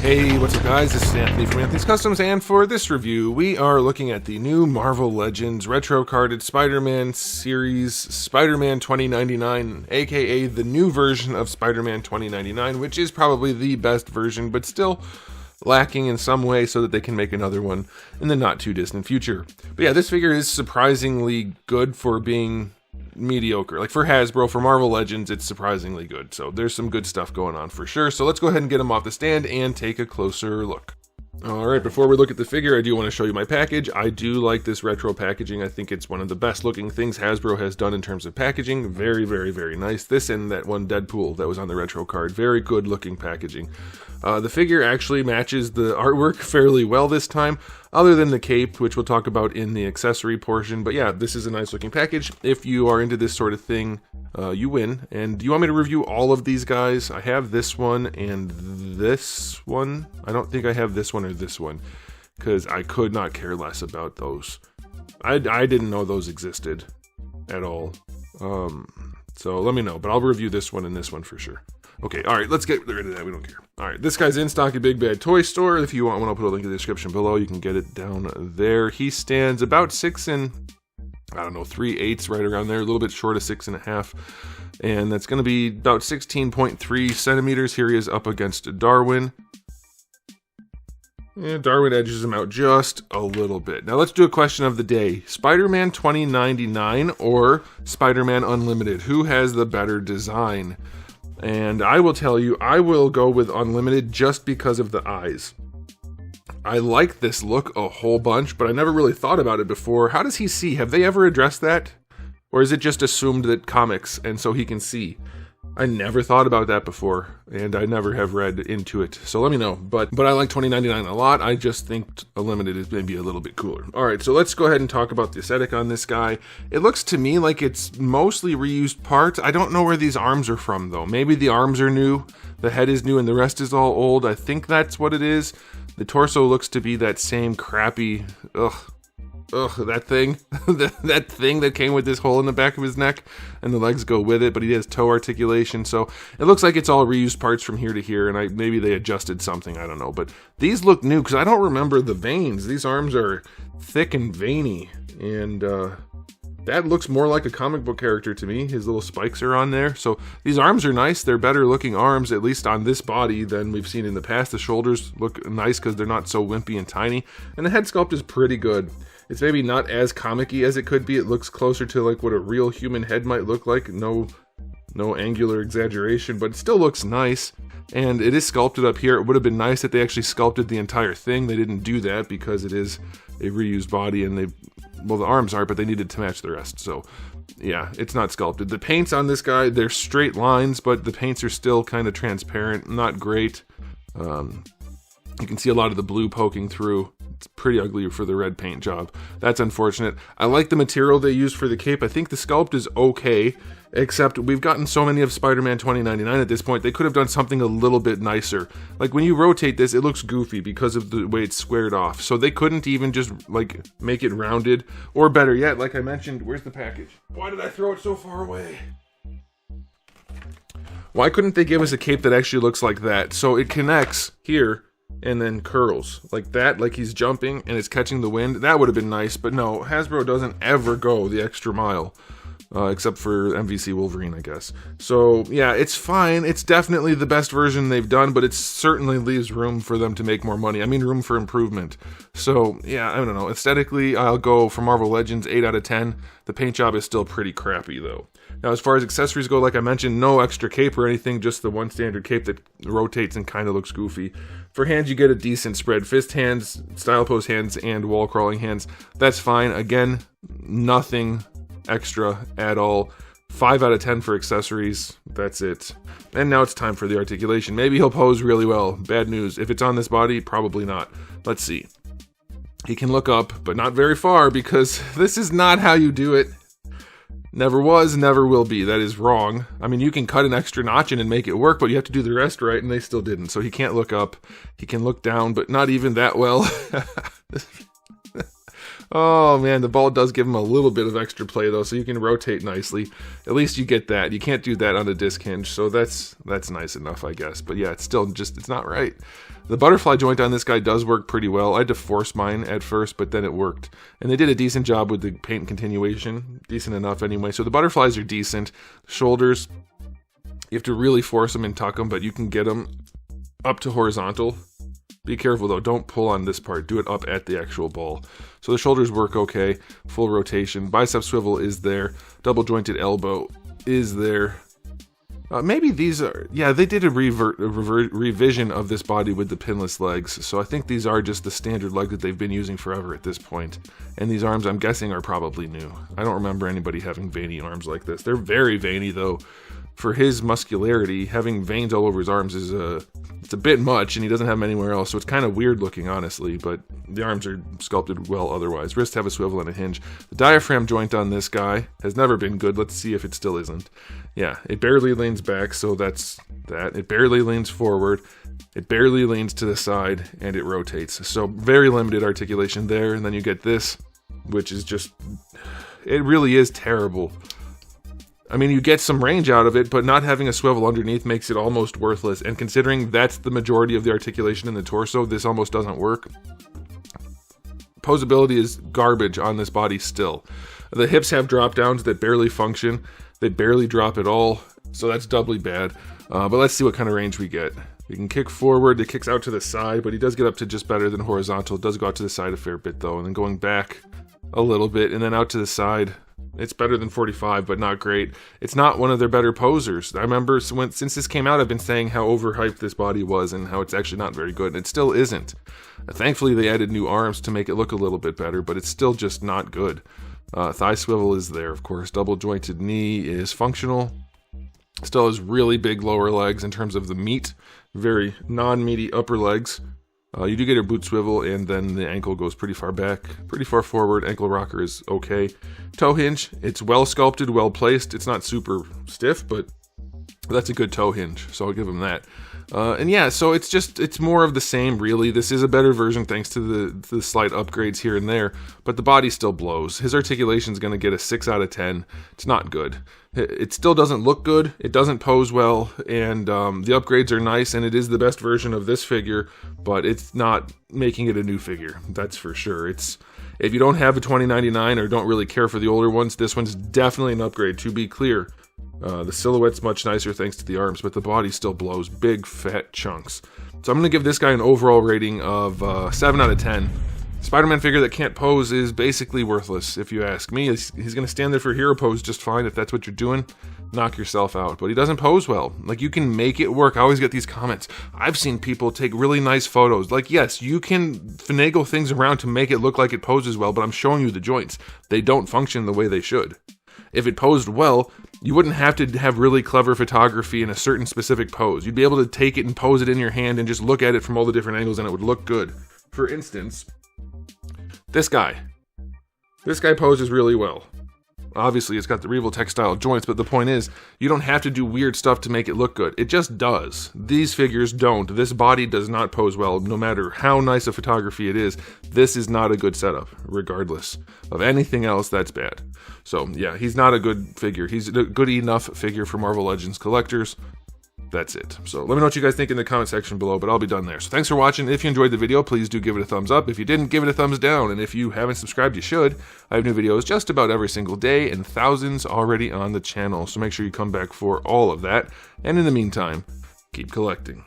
Hey, what's up guys, this is Anthony from Anthony's Customs, and for this review, we are looking at the new Marvel Legends retro-carded Spider-Man series, Spider-Man 2099, aka the new version of Spider-Man 2099, which is probably the best version, but still lacking in some way so that they can make another one in the not-too-distant future. But yeah, this figure is surprisingly good for being mediocre. Like for Hasbro, for Marvel Legends, it's surprisingly good. So there's some good stuff going on for sure. So let's go ahead and get him off the stand and take a closer look. Alright, before we look at the figure, I do want to show you my package. I do like this retro packaging. I think it's one of the best looking things Hasbro has done in terms of packaging. Very, very, very nice. This and that one Deadpool that was on the retro card. Very good looking packaging. The figure actually matches the artwork fairly well this time, other than the cape, which we'll talk about in the accessory portion. But yeah, this is a nice looking package. If you are into this sort of thing, you win. And do you want me to review all of these guys? I have this one and this one. I don't think I have this one or this one, because I could not care less about those. I didn't know those existed at all. So let me know, but I'll review this one and this one for sure. Okay, alright, let's get rid of that, we don't care. Alright, this guy's in stock at Big Bad Toy Store. If you want one, I'll put a link in the description below. You can get it down there. He stands about 6 and, I don't know, 3/8, right around there, a little bit short of 6.5. And that's going to be about 16.3 centimeters. Here he is up against Darwin. Yeah, Darwin edges him out just a little bit. Now let's do a question of the day. Spider-Man 2099 or Spider-Man Unlimited? Who has the better design? And I will tell you, I will go with Unlimited just because of the eyes. I like this look a whole bunch, but I never really thought about it before. How does he see? Have they ever addressed that? Or is it just assumed that comics, and so he can see? I never thought about that before, and I never have read into it, so let me know. But I like 2099 a lot. I just think Unlimited is maybe a little bit cooler. Alright, so let's go ahead and talk about the aesthetic on this guy. It looks to me like it's mostly reused parts. I don't know where these arms are from, though. Maybe the arms are new, the head is new, and the rest is all old. I think that's what it is. The torso looks to be that same crappy, that thing, that thing that came with this hole in the back of his neck, and the legs go with it, but he has toe articulation, so it looks like it's all reused parts from here to here, and maybe they adjusted something, I don't know, but these look new, because I don't remember the veins. These arms are thick and veiny, and that looks more like a comic book character to me. His little spikes are on there, so these arms are nice. They're better looking arms, at least on this body, than we've seen in the past. The shoulders look nice because they're not so wimpy and tiny, and the head sculpt is pretty good. It's maybe not as comic-y as it could be. It looks closer to like what a real human head might look like. No angular exaggeration, but it still looks nice. And it is sculpted up here. It would have been nice if they actually sculpted the entire thing. They didn't do that because it is a reused body, and well, the arms aren't, but they needed to match the rest. So yeah, it's not sculpted. The paints on this guy, they're straight lines, but the paints are still kind of transparent. Not great. You can see a lot of the blue poking through. It's pretty ugly for the red paint job. That's unfortunate. I like the material they used for the cape. I think the sculpt is okay, except we've gotten so many of Spider-Man 2099 at this point, they could have done something a little bit nicer. Like when you rotate this, it looks goofy because of the way it's squared off. So they couldn't even just like make it rounded, or better yet, like I mentioned, where's the package? Why did I throw it so far away? Why couldn't they give us a cape that actually looks like that? So it connects here and then curls like that, like he's jumping and it's catching the wind. That would have been nice, but no, Hasbro doesn't ever go the extra mile, except for MVC Wolverine, I guess. So yeah, it's fine. It's definitely the best version they've done, but it certainly leaves room for them to make more money. I mean, room for improvement. So yeah, I don't know. Aesthetically, I'll go for Marvel Legends 8 out of 10. The paint job is still pretty crappy though. Now, as far as accessories go, like I mentioned, no extra cape or anything, just the one standard cape that rotates and kind of looks goofy. For hands, you get a decent spread. Fist hands, style pose hands, and wall crawling hands. That's fine. Again, nothing extra at all. 5 out of 10 for accessories. That's it. And now it's time for the articulation. Maybe he'll pose really well. Bad news. If it's on this body, probably not. Let's see. He can look up, but not very far, because this is not how you do it. Never was, never will be. That is wrong. I mean, you can cut an extra notch in and make it work, but you have to do the rest right, and they still didn't. So he can't look up. He can look down, but not even that well. Oh man, the ball does give him a little bit of extra play though, so you can rotate nicely. At least you get that. You can't do that on a disc hinge, so that's nice enough, I guess. But yeah, it's still just, it's not right. The butterfly joint on this guy does work pretty well. I had to force mine at first, but then it worked. And they did a decent job with the paint continuation. Decent enough anyway. So the butterflies are decent. Shoulders, you have to really force them and tuck them, but you can get them up to horizontal. Be careful though, don't pull on this part. Do it up at the actual ball. So the shoulders work okay. Full rotation. Bicep swivel is there. Double jointed elbow is there. Maybe these are, yeah, they did a revision of this body with the pinless legs. So I think these are just the standard leg that they've been using forever at this point. And these arms, I'm guessing, are probably new. I don't remember anybody having veiny arms like this. They're very veiny though. For his muscularity, having veins all over his arms is it's a bit much, and he doesn't have them anywhere else, so it's kind of weird looking, honestly, but the arms are sculpted well otherwise. Wrists have a swivel and a hinge. The diaphragm joint on this guy has never been good. Let's see if it still isn't. Yeah, it barely leans back, so that's that. It barely leans forward. It barely leans to the side, and it rotates. So very limited articulation there, and then you get this, which is just, it really is terrible. I mean, you get some range out of it, but not having a swivel underneath makes it almost worthless. And considering that's the majority of the articulation in the torso, this almost doesn't work. Posability is garbage on this body still. The hips have drop downs that barely function. They barely drop at all, so that's doubly bad. But let's see what kind of range we get. He can kick forward, it kicks out to the side, but he does get up to just better than horizontal. It does go out to the side a fair bit though, and then going back a little bit, and then out to the side. It's better than 45, but not great. It's not one of their better posers. I remember since this came out, I've been saying how overhyped this body was and how it's actually not very good, and it still isn't. Thankfully, they added new arms to make it look a little bit better, but it's still just not good. Thigh swivel is there, of course. Double jointed knee is functional. Still has really big lower legs in terms of the meat. Very non-meaty upper legs. You do get a boot swivel, and then the ankle goes pretty far back, pretty far forward. Ankle rocker is okay. Toe hinge, it's well sculpted, well placed. It's not super stiff, but that's a good toe hinge, so I'll give him that. And yeah, so it's more of the same, really. This is a better version thanks to the slight upgrades here and there, but the body still blows. His articulation is going to get a 6 out of 10. It's not good. It still doesn't look good. It doesn't pose well, and the upgrades are nice, and it is the best version of this figure, but it's not making it a new figure. That's for sure. If you don't have a 2099 or don't really care for the older ones, this one's definitely an upgrade, to be clear. The silhouette's much nicer thanks to the arms, but the body still blows big fat chunks. So I'm going to give this guy an overall rating of 7 out of 10. Spider-Man figure that can't pose is basically worthless, if you ask me. He's going to stand there for hero pose just fine. If that's what you're doing, knock yourself out. But he doesn't pose well. Like, you can make it work. I always get these comments. I've seen people take really nice photos. Like, yes, you can finagle things around to make it look like it poses well, but I'm showing you the joints. They don't function the way they should. If it posed well, you wouldn't have to have really clever photography in a certain specific pose. You'd be able to take it and pose it in your hand and just look at it from all the different angles, and it would look good. For instance, this guy poses really well. Obviously, it's got the Reval textile joints, but the point is, you don't have to do weird stuff to make it look good. It just does. These figures don't. This body does not pose well, no matter how nice a photography it is. This is not a good setup, regardless of anything else that's bad. So, yeah, he's not a good figure. He's a good enough figure for Marvel Legends collectors. That's it. So let me know what you guys think in the comment section below, but I'll be done there. So thanks for watching. If you enjoyed the video, please do give it a thumbs up. If you didn't, give it a thumbs down. And if you haven't subscribed, you should. I have new videos just about every single day and thousands already on the channel. So make sure you come back for all of that. And in the meantime, keep collecting.